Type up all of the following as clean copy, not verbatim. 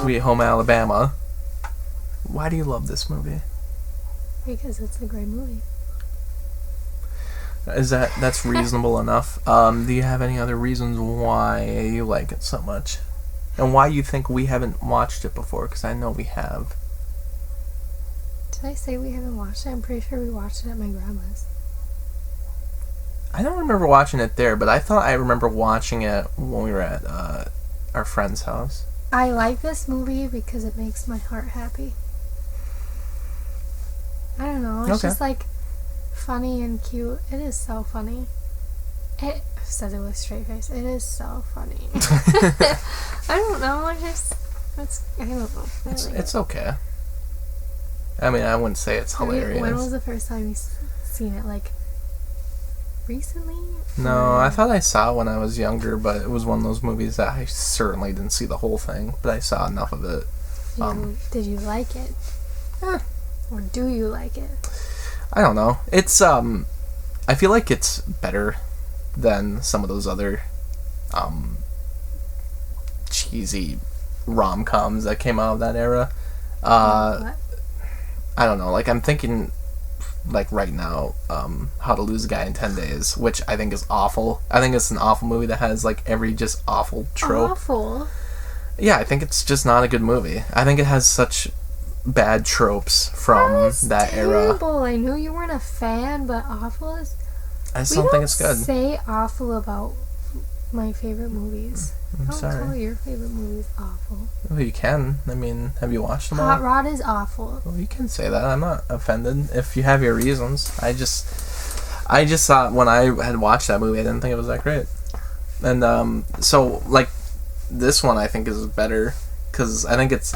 Sweet Home Alabama. Why do you love this movie? Because it's a great movie. That's reasonable enough? Do you have any other reasons why you like it so much? And why you think we haven't watched it before? Because I know we have. Did I say we haven't watched it? I'm pretty sure we watched it at my grandma's. I don't remember watching it there, but I thought I remember watching it when we were at our friend's house. I like this movie because it makes my heart happy. I don't know. It's just like funny and cute. It is so funny. It says it with a straight face. It is so funny. I don't know. I don't know. It's okay. I mean, I wouldn't say it's hilarious. When was the first time you seen it? Like, recently? No, I thought I saw it when I was younger, but it was one of those movies that I certainly didn't see the whole thing, but I saw enough of it. Did you like it? Or do you like it? I don't know. It's, I feel like it's better than some of those other, cheesy rom-coms that came out of that era. What? I don't know, like, I'm thinking, like, right now, How to Lose a Guy in 10 Days, which I think is awful. I think it's an awful movie that has, like, every just awful trope. Awful? Yeah, I think it's just not a good movie. I think it has such bad tropes from that era. I knew you weren't a fan, but awful is... I still think it's good. Say awful about my favorite movies. I'm sorry. Don't call your favorite movies awful. Well, you can. I mean, have you watched them all? Hot Rod is awful. Well, you can say that. I'm not offended if you have your reasons. I just thought when I had watched that movie, I didn't think it was that great. And so like this one, I think is better because I think it's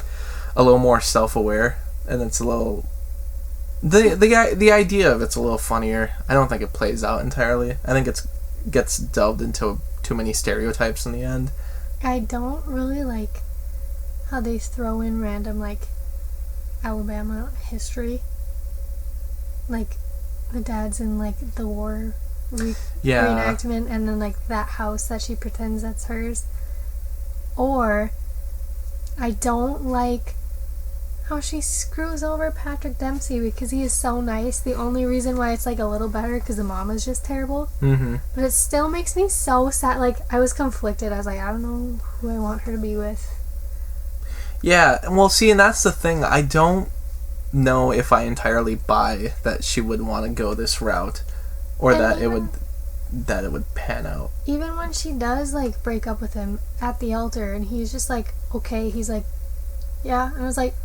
a little more self-aware and it's a little the idea of it's a little funnier. I don't think it plays out entirely. I think it gets delved into too many stereotypes in the end. I don't really like how they throw in random, like, Alabama history. Like, the dad's in, like, the war reenactment, and then, like, that house that she pretends that's hers. Or, I don't like how she screws over Patrick Dempsey because he is so nice. The only reason why it's, like, a little better because the mom is just terrible. Mm-hmm. But it still makes me so sad. Like, I was conflicted. I was like, I don't know who I want her to be with. Yeah, well, see, and that's the thing. I don't know if I entirely buy that she would want to go this route, or that it would pan out. Even when she does, like, break up with him at the altar, and he's just like, okay, he's like, yeah, and I was like,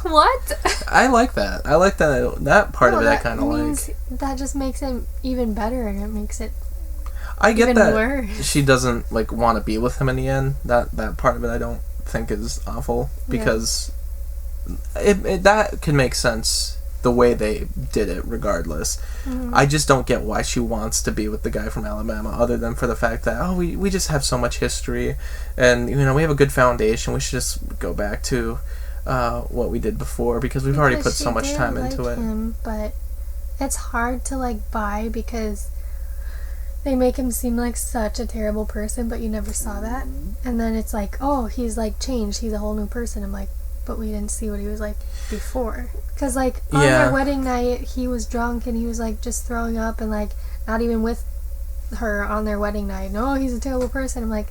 what? I like that. I like that part of it. I kind of like. That just makes it even better, and it makes it. I get even that worse. She doesn't like want to be with him in the end. That part of it, I don't think is awful because that can make sense the way they did it regardless. Mm-hmm. I just don't get why she wants to be with the guy from Alabama other than for the fact that we just have so much history and we have a good foundation. We should just go back to what we did before because we've already put so much time into it. But it's hard to like buy because they make him seem like such a terrible person, but you never saw that. And then it's like, oh, he's like changed. He's a whole new person. I'm like, but we didn't see what he was like before. Because like on their wedding night, he was drunk and he was like just throwing up and like not even with her on their wedding night. No, he's a terrible person. I'm like,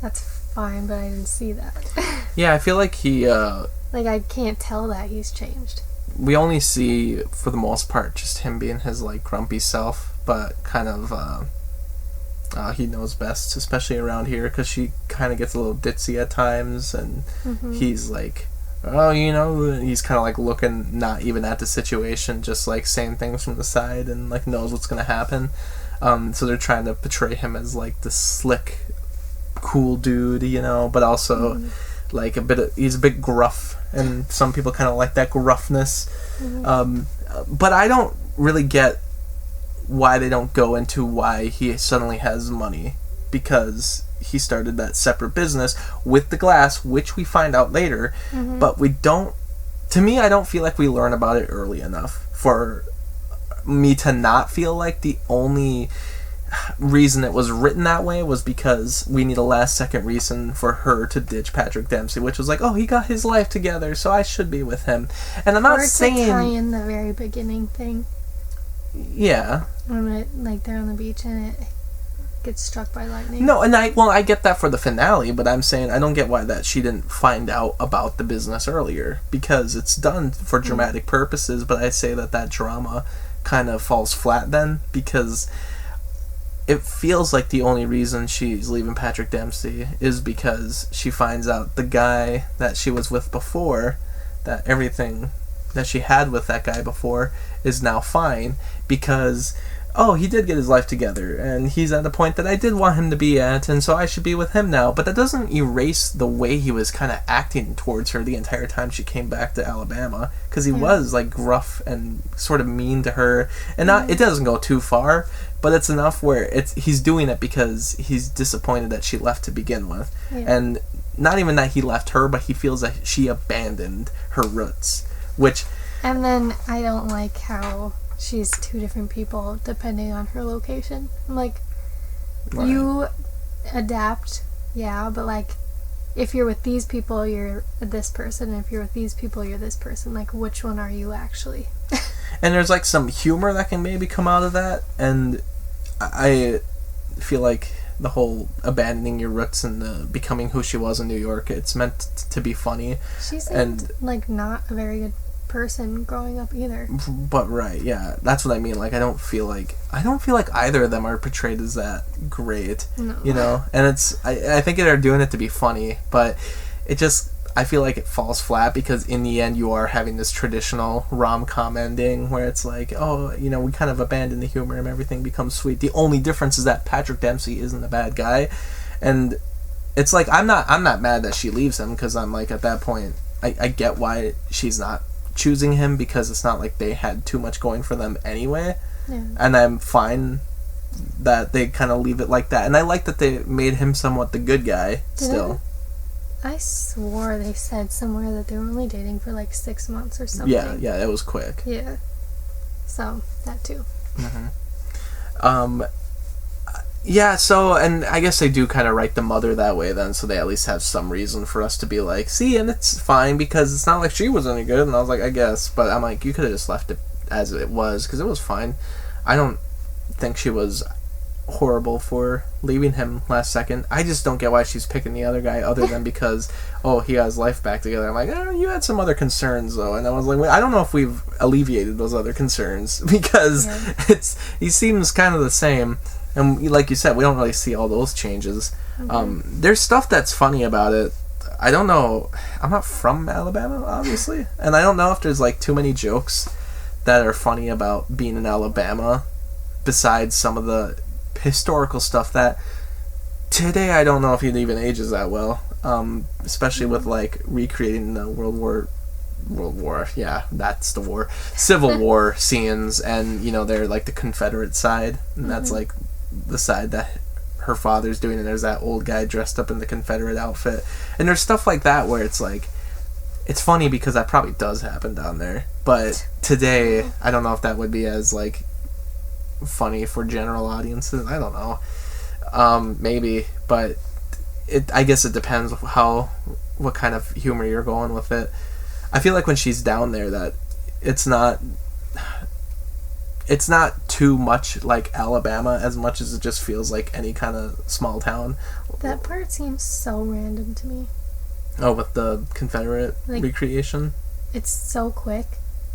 that's fine, but I didn't see that. Yeah, I feel like he like I can't tell that he's changed. We only see for the most part just him being his like grumpy self, but kind of he knows best, especially around here, because she kind of gets a little ditzy at times, and he's like, oh, he's kind of like looking not even at the situation, just like saying things from the side and like knows what's gonna happen. So they're trying to portray him as like the slick, cool dude, but also like he's a bit gruff, and some people kind of like that gruffness. But I don't really get why they don't go into why he suddenly has money, because he started that separate business with the glass, which we find out later, but we don't, to me, I don't feel like we learn about it early enough for me to not feel like the only reason it was written that way was because we need a last second reason for her to ditch Patrick Dempsey, which was like, oh, he got his life together, so I should be with him. And I'm not saying... Or to tie in the very beginning thing. Yeah. When they're on the beach and it gets struck by lightning. No, and I get that for the finale, but I'm saying I don't get why that she didn't find out about the business earlier, because it's done for dramatic purposes, but I say that drama kind of falls flat then, because it feels like the only reason she's leaving Patrick Dempsey is because she finds out the guy that she was with before, that everything that she had with that guy before is now fine, because oh, he did get his life together, and he's at the point that I did want him to be at, and so I should be with him now. But that doesn't erase the way he was kind of acting towards her the entire time she came back to Alabama, because he was like gruff and sort of mean to her, and not it doesn't go too far, but it's enough where he's doing it because he's disappointed that she left to begin with, and not even that he left her, but he feels that she abandoned her roots, which... And then I don't like how she's two different people depending on her location. Like, you adapt, but like, if you're with these people, you're this person, and if you're with these people, you're this person. Like, which one are you actually? And there's like some humor that can maybe come out of that, and I feel like the whole abandoning your roots and becoming who she was in New York, it's meant to be funny. She seemed like not a very good person growing up either. But that's what I mean. Like, I don't feel like either of them are portrayed as that great. No. You know, and I think they're doing it to be funny, but it just, I feel like it falls flat, because in the end you are having this traditional rom-com ending where it's like, oh, you know, we kind of abandon the humor and everything becomes sweet. The only difference is that Patrick Dempsey isn't a bad guy, and it's like I'm not mad that she leaves him, because I'm like, at that point I get why she's not choosing him, because it's not like they had too much going for them anyway, and I'm fine that they kind of leave it like that, and I like that they made him somewhat the good guy still. I swore they said somewhere that they were only dating for like 6 months or something. Yeah, it was quick. Yeah, so that too. So, and I guess they do kind of write the mother that way then, so they at least have some reason for us to be like, see, and it's fine, because it's not like she was any good, and I was like, I guess, but I'm like, you could have just left it as it was, because it was fine. I don't think she was horrible for leaving him last second. I just don't get why she's picking the other guy, other than because, oh, he got his life back together. I'm like, you had some other concerns, though, and I was like, wait, I don't know if we've alleviated those other concerns, because he seems kind of the same. And like you said, we don't really see all those changes. There's stuff that's funny about it. I don't know. I'm not from Alabama, obviously. And I don't know if there's like too many jokes that are funny about being in Alabama, besides some of the historical stuff that today I don't know if it even ages that well. Especially with like recreating the Civil War scenes, and you know, they're like the Confederate side, and that's like the side that her father's doing, and there's that old guy dressed up in the Confederate outfit, and there's stuff like that where it's like, it's funny because that probably does happen down there, but today I don't know if that would be as like funny for general audiences. I don't know, maybe, but I guess it depends what kind of humor you're going with it. I feel like when she's down there that it's not too much like Alabama, as much as it just feels like any kind of small town. That part seems so random to me. Oh, with the Confederate recreation? It's so quick,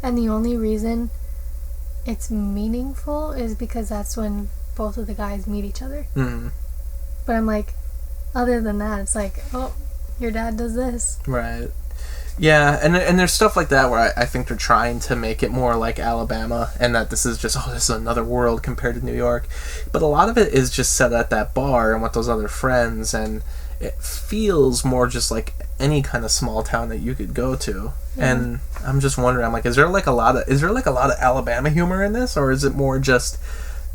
and the only reason it's meaningful is because that's when both of the guys meet each other. But I'm like, other than that, it's like, oh, your dad does this. Right. Yeah, and there's stuff like that where I think they're trying to make it more like Alabama, and that this is just, this is another world compared to New York. But a lot of it is just set at that bar and with those other friends, and it feels more just like any kind of small town that you could go to. Yeah. And I'm just wondering, I'm like, is there a lot of Alabama humor in this, or is it more just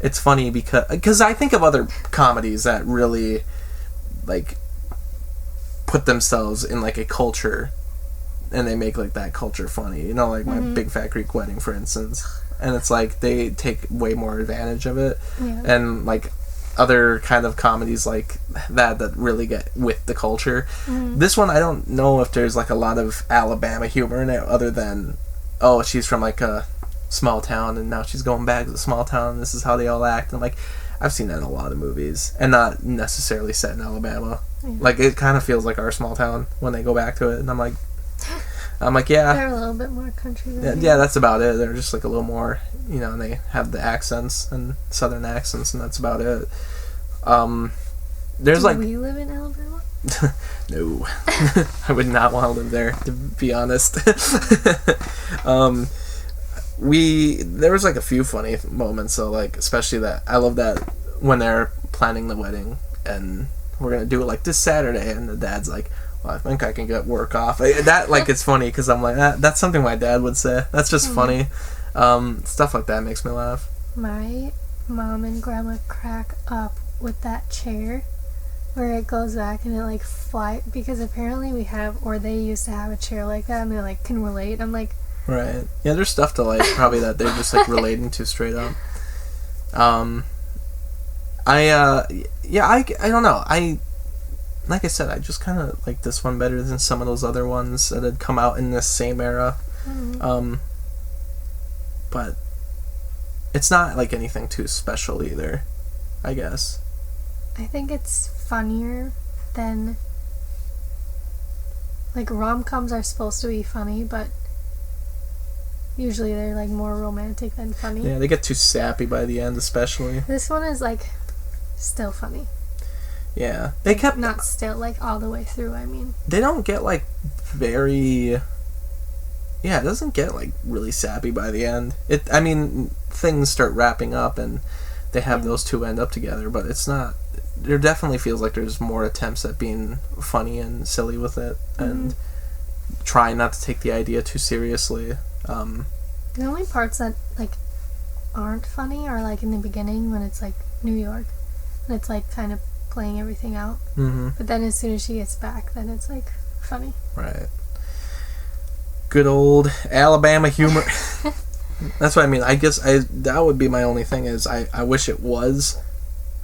it's funny because I think of other comedies that really like put themselves in like a culture, and they make like that culture funny, you know, like My Big Fat Greek Wedding, for instance, and it's like they take way more advantage of it. And like other kind of comedies like that really get with the culture. This one, I don't know if there's like a lot of Alabama humor in it, other than, oh, she's from like a small town and now she's going back to the small town and this is how they all act. And like, I've seen that in a lot of movies, and not necessarily set in Alabama. Like, it kind of feels like our small town when they go back to it, and I'm like, yeah. They're a little bit more country. Yeah, that's about it. They're just like a little more, you know, and they have the accents and southern accents, and that's about it. There's Do we live in Alabama? No. I would not want to live there, to be honest. There was like a few funny moments, so like, especially that, I love that when they're planning the wedding and we're gonna do it like this Saturday, and the dad's like, well, I think I can get work off. That, like, it's funny because I'm like, that's something my dad would say. That's just funny. Stuff like that makes me laugh. My mom and grandma crack up with that chair where it goes back and it like fly, because apparently we have, or they used to have a chair like that, and they like can relate. I'm like, right. Yeah, there's stuff to like probably that they're just like relating to straight up. I don't know. Like I said, I just kind of like this one better than some of those other ones that had come out in this same era. But it's not like anything too special either, I guess. I think it's funnier than, like, rom-coms are supposed to be funny, but usually they're like more romantic than funny. Yeah, they get too sappy by the end, especially. This one is like still funny. Yeah, they kept not still, like, all the way through. I mean, they don't get like very. Yeah, it doesn't get like really sappy by the end. I mean, things start wrapping up and they have those two end up together, but it's not. There definitely feels like there's more attempts at being funny and silly with it, and trying not to take the idea too seriously. The only parts that like aren't funny are like in the beginning when it's like New York and it's like kind of playing everything out. But then as soon as she gets back, then it's like funny. Right. Good old Alabama humor. That's what I mean. I guess that would be my only thing, is I wish it was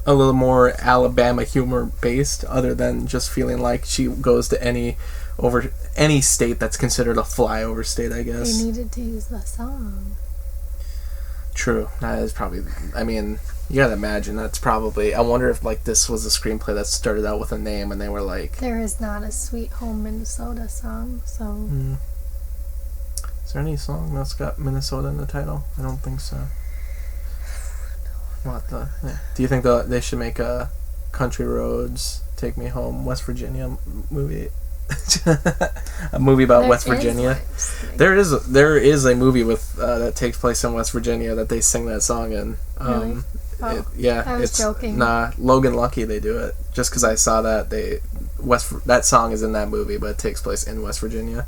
a little more Alabama humor based, other than just feeling like she goes to any state that's considered a flyover state, I guess. They needed to use the song. True. That is probably, I mean, you gotta imagine that's probably, I wonder if like this was a screenplay that started out with a name and they were like, there is not a Sweet Home Minnesota song, so Is there any song that's got Minnesota in the title? I don't think so. What the? Yeah. Do you think they should make a Country Roads, Take Me Home, West Virginia movie? A movie about West Virginia. There is a movie with that takes place in West Virginia that they sing that song in. Really? I was joking. Nah, Logan Lucky they do it. Just because I saw that that song is in that movie, but it takes place in West Virginia.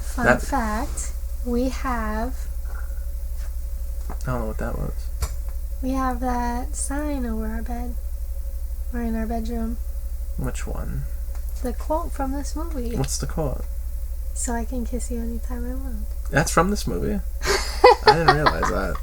Fun fact: we have. I don't know what that was. We have that sign over our bed. Or in our bedroom. Which one? The quote from this movie. What's the quote? So I can kiss you anytime I want. That's from this movie? I didn't realize that.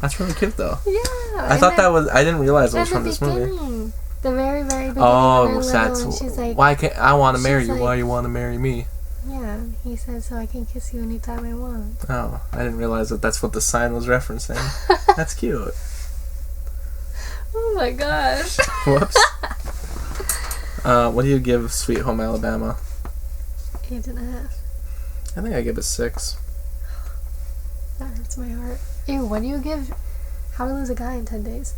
That's really cute, though. Yeah. I thought that was. I didn't realize it was from this movie. The very, very beginning. Oh, that's. She's like, why can't I want to marry you? Why you want to marry me? Yeah, he said, so I can kiss you anytime I want. Oh, I didn't realize that's what the sign was referencing. That's cute. Oh my gosh. Whoops. What do you give Sweet Home Alabama? 8.5. I think I give it 6. That hurts my heart. Ew, what do you give How to Lose a Guy in 10 Days?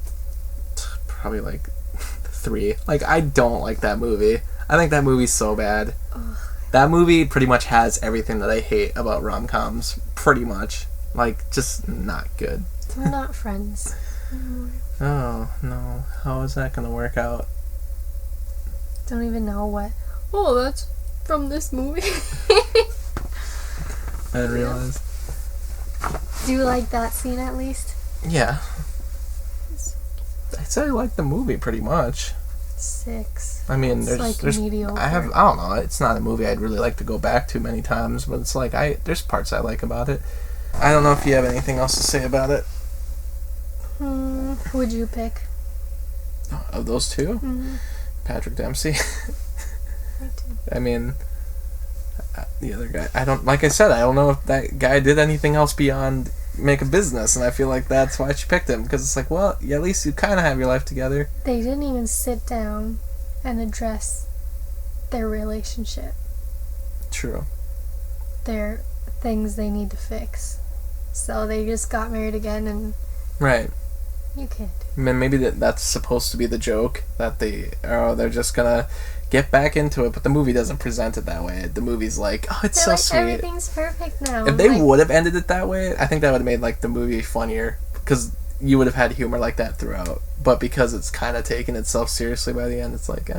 Probably like 3. Like, I don't like that movie. I think that movie's so bad. Ugh. That movie pretty much has everything that I hate about rom-coms. Pretty much. Like, just not good. We're not friends anymore. Oh, no. How is that going to work out? Don't even know what. Oh, that's from this movie. I didn't realize. Do you like that scene at least? Yeah. I'd say I like the movie pretty much. 6. I mean, it's there's mediocre. I don't know. It's not a movie I'd really like to go back to many times, but it's like there's parts I like about it. I don't know if you have anything else to say about it. Who would you pick? Of those two? Mm-hmm. Patrick Dempsey. Me too. I mean, the other guy, I don't know if that guy did anything else beyond make a business, and I feel like that's why she picked him, because it's like, well, yeah, at least you kind of have your life together. They didn't even sit down and address their relationship. True. Their things they need to fix. So they just got married again, and right. You can't. I mean, maybe that's supposed to be the joke, that they're just gonna get back into it, but the movie doesn't present it that way. The movie's like, oh, it's so sweet. Everything's perfect now. If they would have ended it that way, I think that would have made like the movie funnier, because you would have had humor like that throughout. But because it's kind of taking itself seriously by the end, it's like,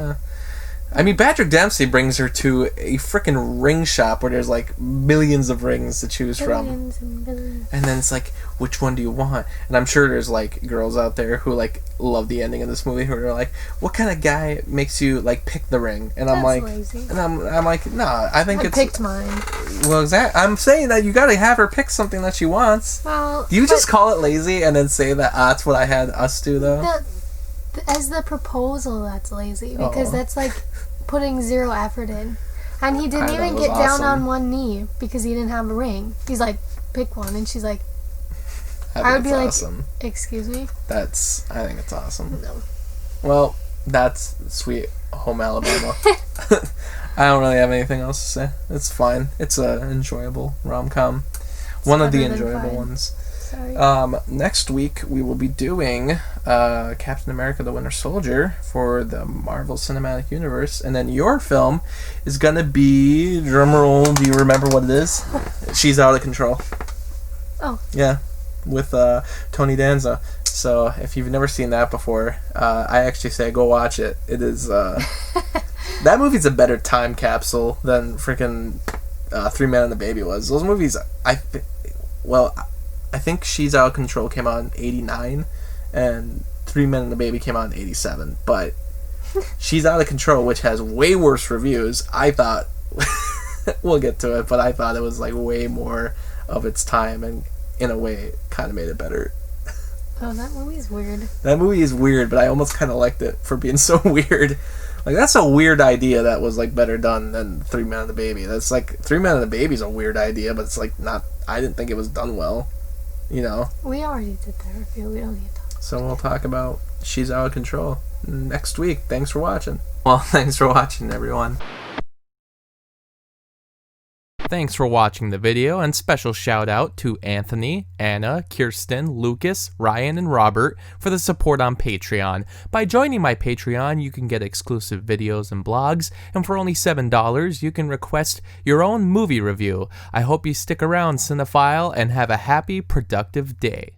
I mean, Patrick Dempsey brings her to a freaking ring shop where there's like millions of rings to choose billions from. And billions. And then it's like, which one do you want? And I'm sure there's like girls out there who like love the ending of this movie who are like, what kind of guy makes you like pick the ring? And I'm like, lazy. And I'm like, nah, I think I it's picked mine. Well, exactly. I'm saying that you gotta have her pick something that she wants. Well, do you just call it lazy and then say that that's what I had us do though? As the proposal, that's lazy, because that's like putting zero effort in. And he didn't even get down on one knee because he didn't have a ring. He's like, pick one, and she's like, I would be like, awesome. Excuse me? I think it's awesome. No. Well, that's Sweet Home Alabama. I don't really have anything else to say. It's fine. It's an enjoyable rom-com. One of the enjoyable ones. Sorry. Next week we will be doing Captain America: The Winter Soldier for the Marvel Cinematic Universe, and then your film is gonna be, drumroll, do you remember what it is? She's Out of Control. Oh. Yeah, with Tony Danza. So if you've never seen that before, I actually say go watch it. It is that movie's a better time capsule than freaking Three Men and a Baby was. Those movies, I think She's Out of Control came out in 89, and Three Men and a Baby came out in 87. But She's Out of Control, which has way worse reviews, I thought, we'll get to it, but I thought it was like way more of its time, and in a way, kind of made it better. Oh, that movie's weird. That movie is weird, but I almost kind of liked it for being so weird. Like, that's a weird idea that was, like, better done than Three Men and a Baby. That's like, Three Men and a Baby's a weird idea, but it's like not, I didn't think it was done well. You know? We already did that review. We don't need to talk. So we'll talk about She's Out of Control next week. Thanks for watching. Well, thanks for watching, everyone. Thanks for watching the video, and special shout out to Anthony, Anna, Kirsten, Lucas, Ryan, and Robert for the support on Patreon. By joining my Patreon, you can get exclusive videos and blogs, and for only $7, you can request your own movie review. I hope you stick around, cinephile, and have a happy, productive day.